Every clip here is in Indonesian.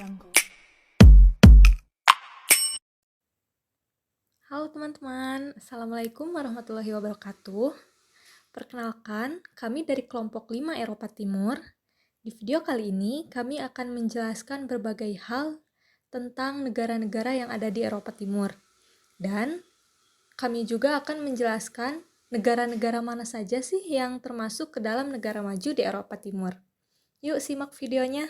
Jungle. Halo teman-teman, Assalamualaikum warahmatullahi wabarakatuh. Perkenalkan, kami dari kelompok 5 Eropa Timur. Di video kali ini, kami akan menjelaskan berbagai hal tentang negara-negara yang ada di Eropa Timur. Dan kami juga akan menjelaskan negara-negara mana saja sih yang termasuk ke dalam negara maju di Eropa Timur. Yuk simak videonya.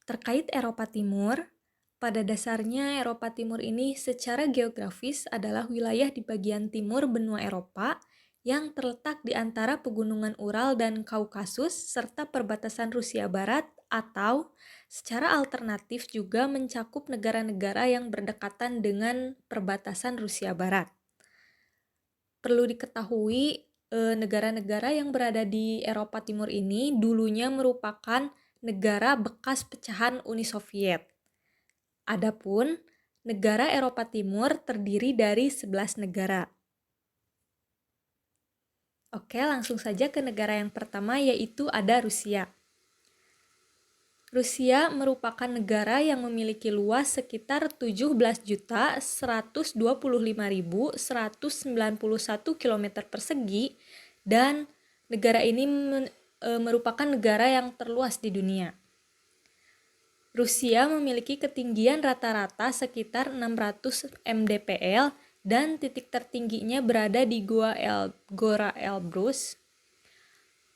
Terkait Eropa Timur, pada dasarnya Eropa Timur ini secara geografis adalah wilayah di bagian timur benua Eropa yang terletak di antara pegunungan Ural dan Kaukasus serta perbatasan Rusia Barat atau secara alternatif juga mencakup negara-negara yang berdekatan dengan perbatasan Rusia Barat. Perlu diketahui, negara-negara yang berada di Eropa Timur ini dulunya merupakan negara bekas pecahan Uni Soviet. Adapun negara Eropa Timur terdiri dari 11 negara. Oke, langsung saja ke negara yang pertama, yaitu ada Rusia. Rusia merupakan negara yang memiliki luas sekitar 17.125.191 km persegi dan negara ini merupakan negara yang terluas di dunia. Rusia memiliki ketinggian rata-rata sekitar 600 mdpl dan titik tertingginya berada di Gora Elbrus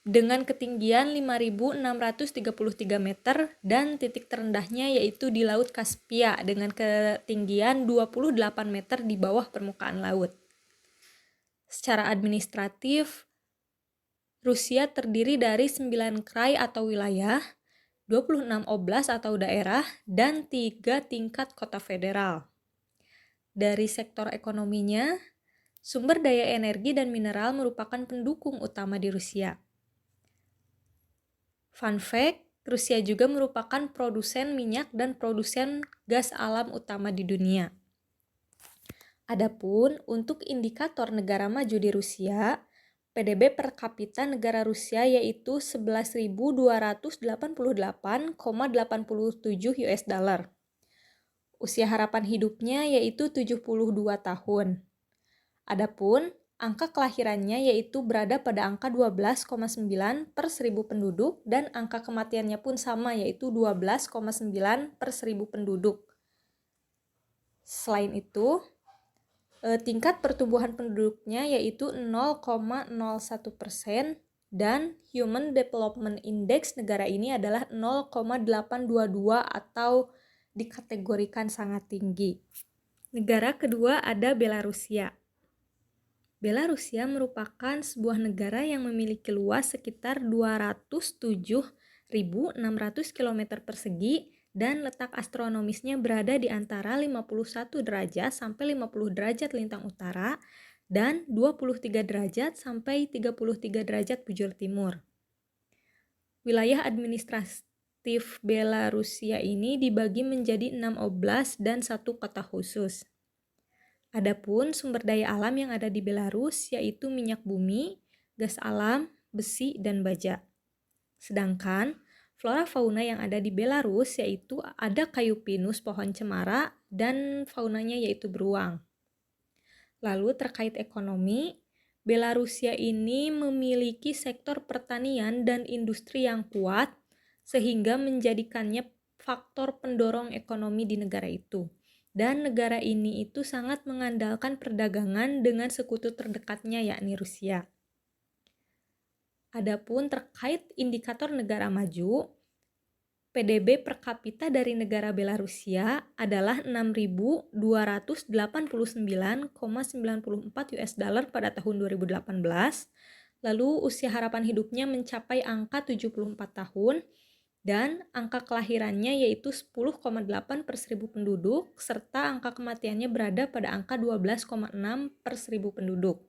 dengan ketinggian 5.633 meter dan titik terendahnya yaitu di Laut Kaspia dengan ketinggian 28 meter di bawah permukaan laut. Secara administratif, Rusia terdiri dari 9 krai atau wilayah, 26 oblast atau daerah, dan 3 tingkat kota federal. Dari sektor ekonominya, sumber daya energi dan mineral merupakan pendukung utama di Rusia. Fun fact, Rusia juga merupakan produsen minyak dan produsen gas alam utama di dunia. Adapun untuk indikator negara maju di Rusia, PDB per kapita negara Rusia yaitu 11.288,87 US dollar. Usia harapan hidupnya yaitu 72 tahun. Adapun angka kelahirannya yaitu berada pada angka 12,9 per 1000 penduduk dan angka kematiannya pun sama yaitu 12,9 per 1000 penduduk. Selain itu, tingkat pertumbuhan penduduknya yaitu 0,01% dan Human Development Index negara ini adalah 0,822 atau dikategorikan sangat tinggi. Negara kedua ada Belarusia. Belarusia merupakan sebuah negara yang memiliki luas sekitar 207.600 km persegi dan letak astronomisnya berada di antara 51 derajat sampai 50 derajat lintang utara dan 23 derajat sampai 33 derajat bujur timur. Wilayah administratif Belarusia ini dibagi menjadi 6 oblast dan 1 kota khusus. Adapun sumber daya alam yang ada di Belarus yaitu minyak bumi, gas alam, besi, dan baja. Sedangkan flora fauna yang ada di Belarus yaitu ada kayu pinus pohon cemara dan faunanya yaitu beruang. Lalu terkait ekonomi, Belarusia ini memiliki sektor pertanian dan industri yang kuat sehingga menjadikannya faktor pendorong ekonomi di negara itu. Dan negara ini itu sangat mengandalkan perdagangan dengan sekutu terdekatnya yakni Rusia. Adapun terkait indikator negara maju, PDB per kapita dari negara Belarusia adalah 6.289,94 US dollar pada tahun 2018. Lalu usia harapan hidupnya mencapai angka 74 tahun. Dan angka kelahirannya yaitu 10,8 per 1000 penduduk, serta angka kematiannya berada pada angka 12,6 per 1000 penduduk.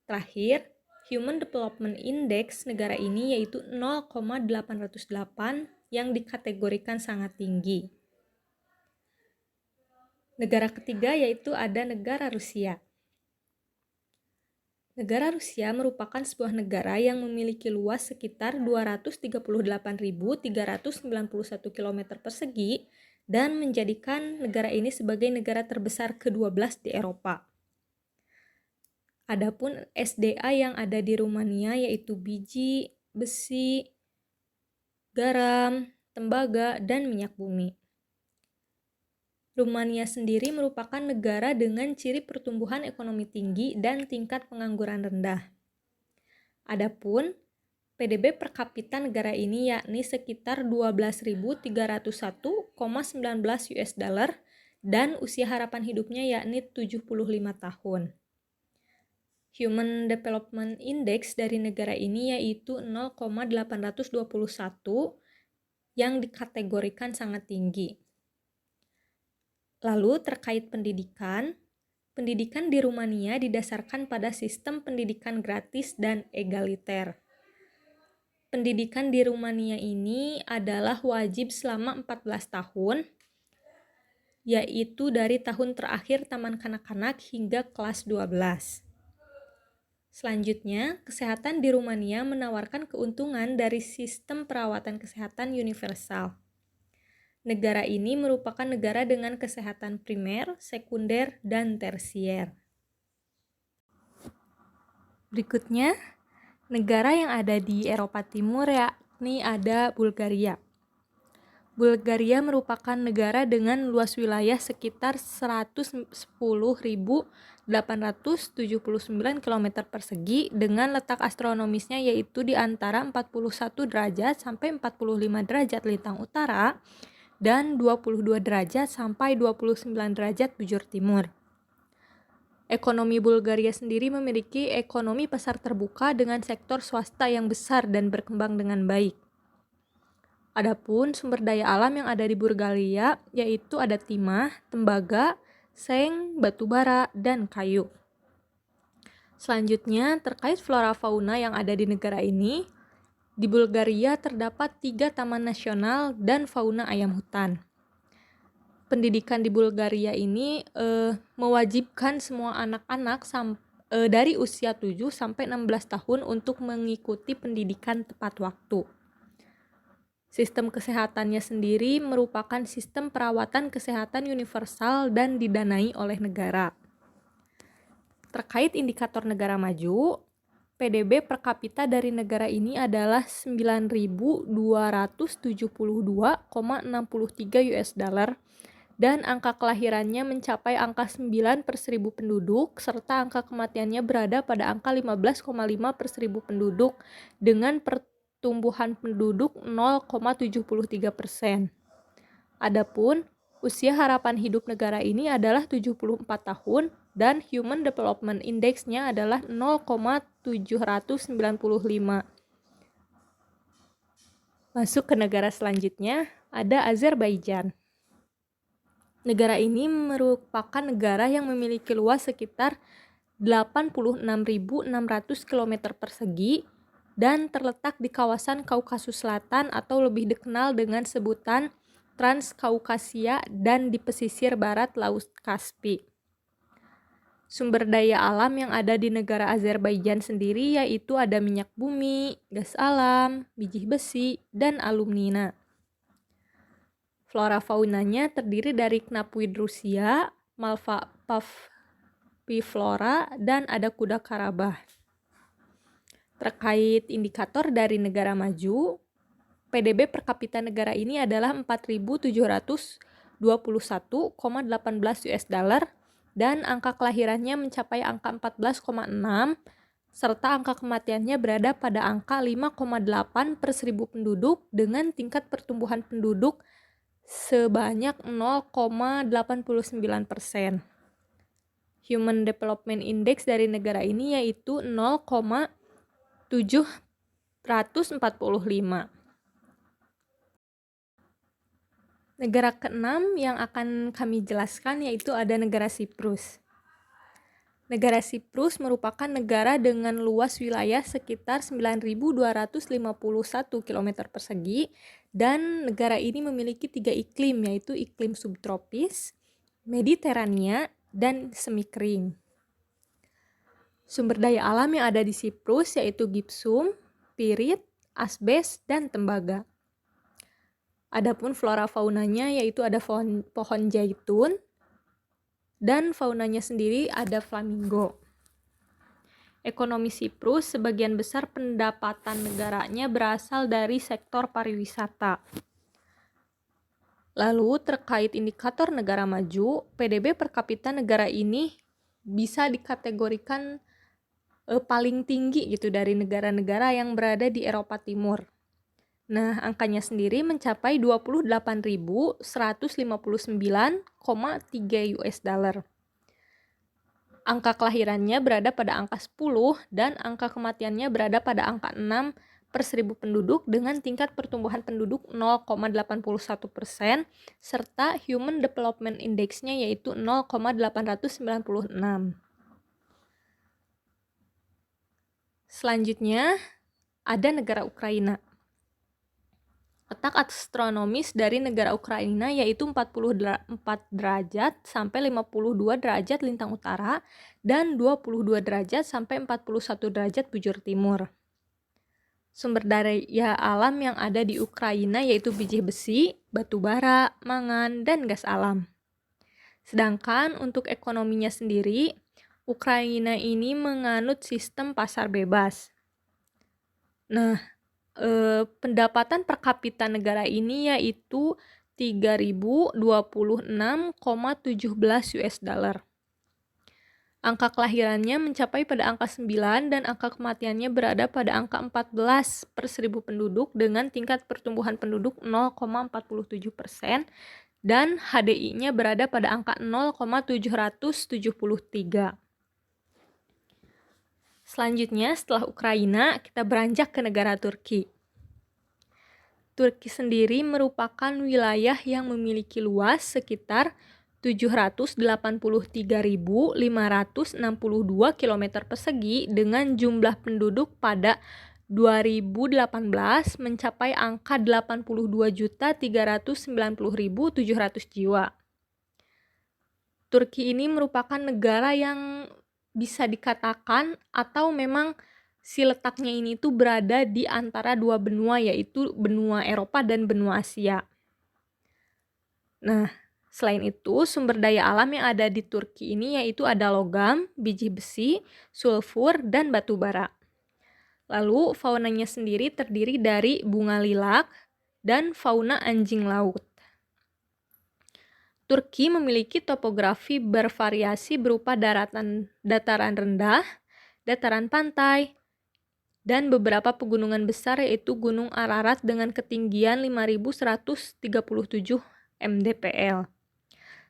Terakhir, Human Development Index negara ini yaitu 0,808 yang dikategorikan sangat tinggi. Negara ketiga yaitu ada negara Rusia. Negara Rusia merupakan sebuah negara yang memiliki luas sekitar 238.391 km persegi dan menjadikan negara ini sebagai negara terbesar ke-12 di Eropa. Adapun SDA yang ada di Rumania yaitu biji, besi, garam, tembaga, dan minyak bumi. Rumania sendiri merupakan negara dengan ciri pertumbuhan ekonomi tinggi dan tingkat pengangguran rendah. Adapun PDB per kapita negara ini yakni sekitar 12.301,19 US dollar dan usia harapan hidupnya yakni 75 tahun. Human Development Index dari negara ini yaitu 0,821 yang dikategorikan sangat tinggi. Lalu terkait pendidikan di Rumania didasarkan pada sistem pendidikan gratis dan egaliter. Pendidikan di Rumania ini adalah wajib selama 14 tahun, yaitu dari tahun terakhir taman kanak-kanak hingga kelas 12. Selanjutnya, kesehatan di Rumania menawarkan keuntungan dari sistem perawatan kesehatan universal. Negara ini merupakan negara dengan kesehatan primer, sekunder, dan tersier. Berikutnya, negara yang ada di Eropa Timur yakni ada Bulgaria. Bulgaria merupakan negara dengan luas wilayah sekitar 110.879 km persegi dengan letak astronomisnya yaitu di antara 41 derajat sampai 45 derajat lintang utara dan 22 derajat sampai 29 derajat bujur timur. Ekonomi Bulgaria sendiri memiliki ekonomi pasar terbuka dengan sektor swasta yang besar dan berkembang dengan baik. Adapun sumber daya alam yang ada di Bulgaria yaitu ada timah, tembaga, seng, batu bara, dan kayu. Selanjutnya, terkait flora fauna yang ada di negara ini, di Bulgaria terdapat 3 taman nasional dan fauna ayam hutan. Pendidikan di Bulgaria ini mewajibkan semua anak-anak dari usia 7 sampai 16 tahun untuk mengikuti pendidikan tepat waktu. Sistem kesehatannya sendiri merupakan sistem perawatan kesehatan universal dan didanai oleh negara. Terkait indikator negara maju, PDB per kapita dari negara ini adalah 9.272,63 US dollar dan angka kelahirannya mencapai angka 9 per 1000 penduduk serta angka kematiannya berada pada angka 15,5 per 1000 penduduk dengan pertumbuhan penduduk 0,73%. Adapun usia harapan hidup negara ini adalah 74 tahun dan Human Development Index-nya adalah 0,795. Masuk ke negara selanjutnya, ada Azerbaijan. Negara ini merupakan negara yang memiliki luas sekitar 86.600 km persegi dan terletak di kawasan Kaukasus Selatan atau lebih dikenal dengan sebutan Transkaukasia dan di pesisir barat Laut Kaspi. Sumber daya alam yang ada di negara Azerbaijan sendiri yaitu ada minyak bumi, gas alam, biji besi, dan alumina. Flora faunanya terdiri dari knapuid Rusia, Malva paviflora, dan ada kuda Karabah. Terkait indikator dari negara maju, PDB per kapita negara ini adalah 4.721,18 US dollar dan angka kelahirannya mencapai angka 14,6 serta angka kematiannya berada pada angka 5,8 per 1000 penduduk dengan tingkat pertumbuhan penduduk sebanyak 0,89%. Human Development Index dari negara ini yaitu 0,745. Negara keenam yang akan kami jelaskan yaitu ada negara Siprus. Negara Siprus merupakan negara dengan luas wilayah sekitar 9.251 km persegi dan negara ini memiliki 3 iklim yaitu iklim subtropis, Mediterania, dan semi kering. Sumber daya alam yang ada di Siprus yaitu gipsum, pirit, asbes, dan tembaga. Adapun flora faunanya yaitu ada pohon zaitun, dan faunanya sendiri ada flamingo. Ekonomi Siprus sebagian besar pendapatan negaranya berasal dari sektor pariwisata. Lalu terkait indikator negara maju, PDB per kapita negara ini bisa dikategorikan paling tinggi gitu dari negara-negara yang berada di Eropa Timur. Nah, angkanya sendiri mencapai 28.159,3 US dollar. Angka kelahirannya berada pada angka 10 dan angka kematiannya berada pada angka 6 per 1000 penduduk dengan tingkat pertumbuhan penduduk 0,81% serta Human Development Index-nya yaitu 0,896. Selanjutnya, ada negara Ukraina. Letak astronomis dari negara Ukraina yaitu 44 derajat sampai 52 derajat lintang utara dan 22 derajat sampai 41 derajat bujur timur. Sumber daya alam yang ada di Ukraina yaitu biji besi, batu bara, mangan, dan gas alam. Sedangkan untuk ekonominya sendiri, Ukraina ini menganut sistem pasar bebas. Nah, pendapatan per kapita negara ini yaitu 3.026,17 US dollar. Angka kelahirannya mencapai pada angka 9 dan angka kematiannya berada pada angka 14 per 1000 penduduk dengan tingkat pertumbuhan penduduk 0,47% dan HDI-nya berada pada angka 0,773. Selanjutnya, setelah Ukraina, kita beranjak ke negara Turki. Turki sendiri merupakan wilayah yang memiliki luas sekitar 783.562 km persegi dengan jumlah penduduk pada 2018 mencapai angka 82.390.700 jiwa. Turki ini merupakan negara yang bisa dikatakan atau memang si letaknya ini tuh berada di antara dua benua yaitu benua Eropa dan benua Asia. Nah, selain itu sumber daya alam yang ada di Turki ini yaitu ada logam, biji besi, sulfur, dan batu bara. Lalu faunanya sendiri terdiri dari bunga lilac dan fauna anjing laut. Turki memiliki topografi bervariasi berupa dataran rendah, dataran pantai, dan beberapa pegunungan besar yaitu Gunung Ararat dengan ketinggian 5.137 mdpl.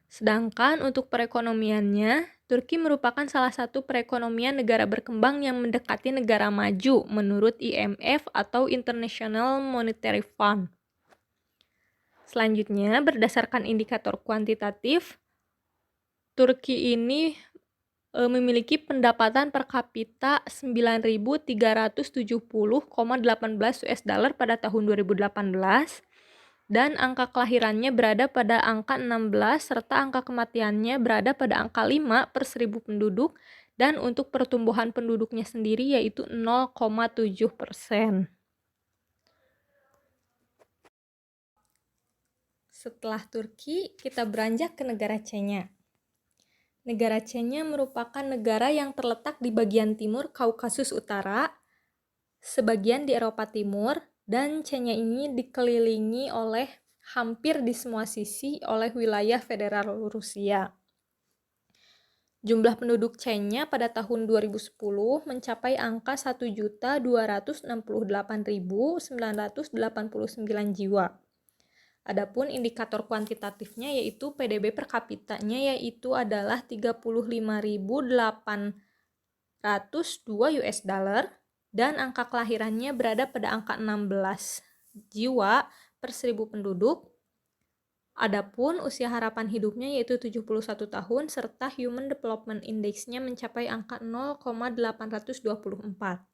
Sedangkan untuk perekonomiannya, Turki merupakan salah satu perekonomian negara berkembang yang mendekati negara maju menurut IMF atau International Monetary Fund. Selanjutnya, berdasarkan indikator kuantitatif, Turki ini memiliki pendapatan per kapita 9.370,18 US dollar pada tahun 2018 dan angka kelahirannya berada pada angka 16 serta angka kematiannya berada pada angka 5 per 1000 penduduk dan untuk pertumbuhan penduduknya sendiri yaitu 0,7%. Setelah Turki, kita beranjak ke negara Chechnya. Negara Chechnya merupakan negara yang terletak di bagian timur Kaukasus Utara, sebagian di Eropa Timur, dan Chechnya ini dikelilingi oleh hampir di semua sisi oleh wilayah federal Rusia. Jumlah penduduk Chechnya pada tahun 2010 mencapai angka 1.268.989 jiwa. Adapun indikator kuantitatifnya yaitu PDB per kapitanya yaitu adalah 35.802 US dollar dan angka kelahirannya berada pada angka 16 jiwa per 1000 penduduk. Adapun usia harapan hidupnya yaitu 71 tahun serta Human Development Index-nya mencapai angka 0,824.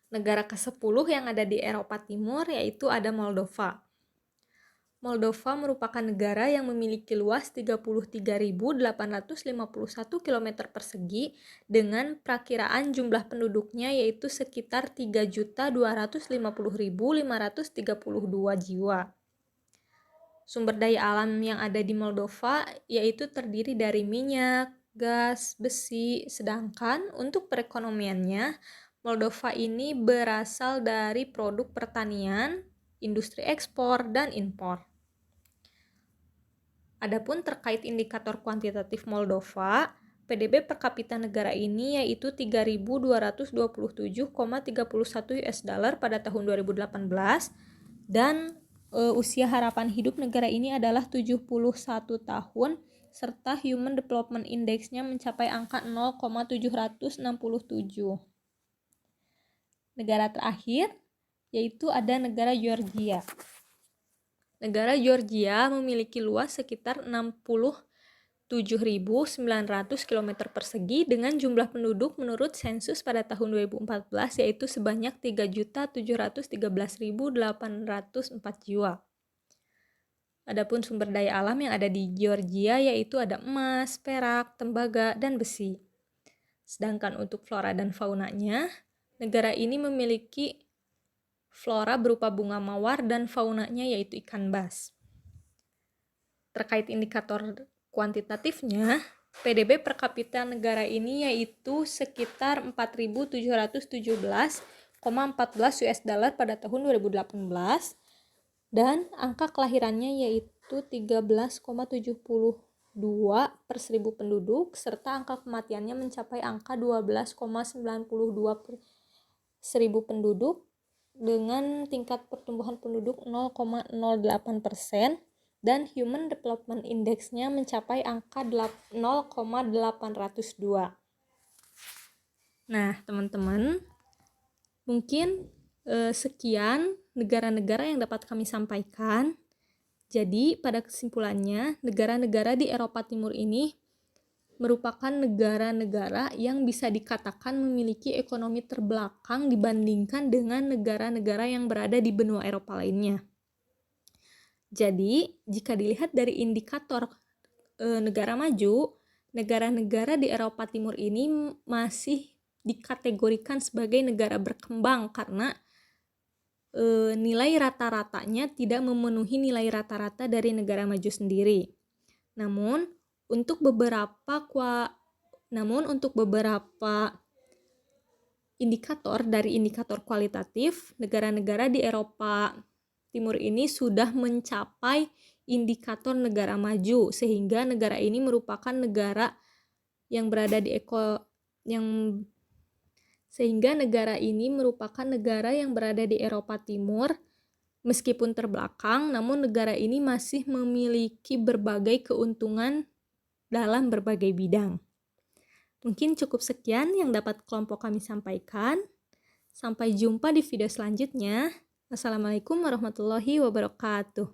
Negara ke-10 yang ada di Eropa Timur yaitu ada Moldova. Moldova merupakan negara yang memiliki luas 33.851 km persegi dengan perakiraan jumlah penduduknya yaitu sekitar 3.250.532 jiwa. Sumber daya alam yang ada di Moldova yaitu terdiri dari minyak, gas, besi, sedangkan untuk perekonomiannya, Moldova ini berasal dari produk pertanian, industri ekspor, dan impor. Adapun terkait indikator kuantitatif Moldova, PDB per kapita negara ini yaitu 3.227,31 US dollar pada tahun 2018 dan usia harapan hidup negara ini adalah 71 tahun serta Human Development Index-nya mencapai angka 0,767. Negara terakhir yaitu ada negara Georgia. Negara Georgia memiliki luas sekitar 67.900 km persegi dengan jumlah penduduk menurut sensus pada tahun 2014 yaitu sebanyak 3.713.804 jiwa. Adapun sumber daya alam yang ada di Georgia yaitu ada emas, perak, tembaga, dan besi. Sedangkan untuk flora dan faunanya, negara ini memiliki flora berupa bunga mawar dan faunanya yaitu ikan bas. Terkait indikator kuantitatifnya, PDB per kapita negara ini yaitu sekitar 4.717,14 US dollar pada tahun 2018 dan angka kelahirannya yaitu 13,72 per 1000 penduduk serta angka kematiannya mencapai angka 12,92 per 1000 penduduk dengan tingkat pertumbuhan penduduk 0,08% dan Human Development Index-nya mencapai angka 0,802. Nah, teman-teman, mungkin sekian negara-negara yang dapat kami sampaikan. Jadi, pada kesimpulannya, negara-negara di Eropa Timur ini merupakan negara-negara yang bisa dikatakan memiliki ekonomi terbelakang dibandingkan dengan negara-negara yang berada di benua Eropa lainnya. Jadi, jika dilihat dari indikator negara maju, negara-negara di Eropa Timur ini masih dikategorikan sebagai negara berkembang karena nilai rata-ratanya tidak memenuhi nilai rata-rata dari negara maju sendiri. Namun untuk beberapa indikator dari indikator kualitatif, negara-negara di Eropa Timur ini sudah mencapai indikator negara maju, sehingga negara ini merupakan negara yang berada di Eropa Timur. Meskipun terbelakang, namun negara ini masih memiliki berbagai keuntungan dalam berbagai bidang. Mungkin cukup sekian yang dapat kelompok kami sampaikan. Sampai jumpa di video selanjutnya. Wassalamualaikum warahmatullahi wabarakatuh.